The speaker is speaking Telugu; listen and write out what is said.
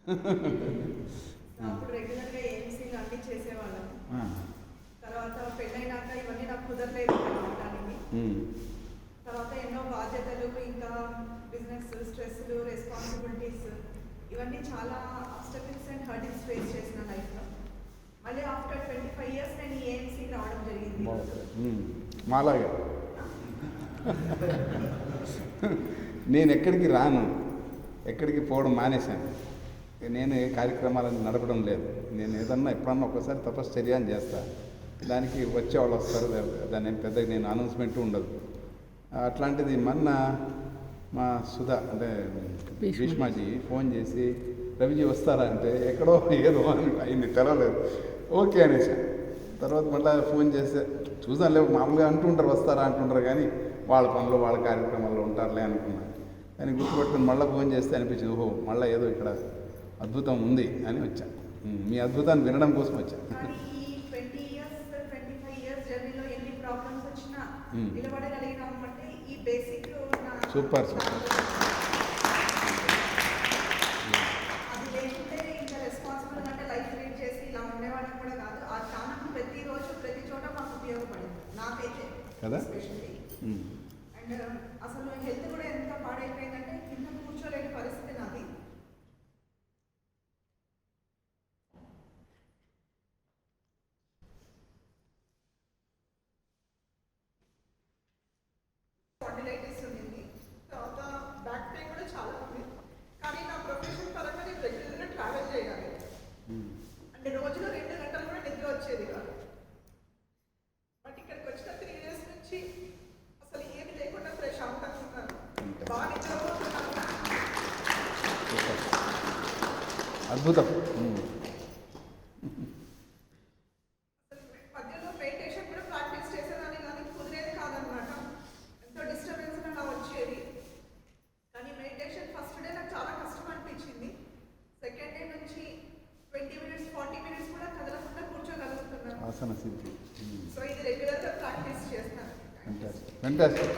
అప్పుడు రెగ్యులర్గా ఏఎంసీలు అన్నీ చేసేవాళ్ళం. తర్వాత పెళ్ళైనాక ఇవన్నీ నాకు కుదరలేదు రావడానికి. తర్వాత ఎన్నో బాధ్యతలు, ఇంకా బిజినెస్ స్ట్రెస్లు, రెస్పాన్సిబిలిటీస్, ఇవన్నీ చాలా ఆబ్స్టకిల్స్ అండ్ హర్డిల్స్ ఫేస్ చేసిన లైఫ్లో. మళ్ళీ ఆఫ్టర్ 25 years నేను ఏఎంసీకి రావడం జరిగింది. మాలాగా నేను ఎక్కడికి రాను, ఎక్కడికి పోవడం మానేశాను. నేను ఏ కార్యక్రమాలను నడపడం లేదు. నేను ఏదన్నా ఎప్పుడన్నా ఒకసారి తపశ్చర్య అని చేస్తాను, దానికి వచ్చేవాళ్ళు వస్తారు. దాని పెద్దగా నేను అనౌన్స్మెంట్ ఉండదు. అట్లాంటిది మొన్న మా సుధా అంటే భీష్మాజీ ఫోన్ చేసి రవిజీ వస్తారా అంటే ఎక్కడో ఏదో అని అయింది, తెలవలేదు. ఓకే అనేసాను. తర్వాత మళ్ళీ ఫోన్ చేస్తే చూద్దాం లేవు, మామూలుగా అంటుంటారు వస్తారా అంటుంటారు, కానీ వాళ్ళ పనులు వాళ్ళ కార్యక్రమాల్లో ఉంటారులే అనుకున్నాను. కానీ గుర్తుపెట్టుకుని మళ్ళీ ఫోన్ చేస్తే అనిపించింది, ఓహో మళ్ళీ ఏదో ఇక్కడ అద్భుతం ఉంది అని వచ్చాను. మీ అద్భుతాన్ని వినడం కోసం వచ్చాను. Super super. అది లేకుంటే ఇంకా రెస్పాన్సిబుల్ అంటే లైఫ్ లీడ్ చేసి ఇలా ఉండేవాళ్ళకి కూడా కాదు. ఆ స్థానం ప్రతిరోజు ప్రతి చోట మాకు ఉపయోగపడింది, నాకైతే కదా. ఎస్పెషల్లీ అండ్ అసలు హెల్త్ కూడా ఎంత పాడైపోయిందంటే కింద కూర్చోలేని పరిస్థితి నాది. స్పాండిలైటిస్ ఉంది, తర్వాత బ్యాక్ పెయిన్ కూడా చాలా ఉంది. కానీ నా ప్రొఫెషన్ పరంగా నేను రెగ్యులర్గా ట్రావెల్ చేయాలి అంటే రోజులో 2 గంటలు కూడా నిద్ర వచ్చేది కాదు. బట్ ఇక్కడికి వచ్చిన 3 years నుంచి అసలు ఏమి లేకుండా ప్రశాంతంగా ఉన్నాను, బాగా నిద్రపోతున్నాను. అద్భుతం. మధ్యలో మెడిటేషన్ కూడా ప్రాక్టీస్ చేసేదాన్ని, కానీ కుదిరేది కాదనమాట. ఎంతో డిస్టర్బెన్స్ అలా వచ్చేది. కానీ మెడిటేషన్ ఫస్ట్ డే నాకు చాలా కష్టం అనిపించింది. సెకండ్ డే నుంచి 20 minutes 40 minutes కూడా కదలకుండా కూర్చోగలుగుతున్నాను. ఆసన సిద్ధి. సో ఇది రెగ్యులర్గా ప్రాక్టీస్ చేస్తాను. ఫ్యాంటాస్టిక్.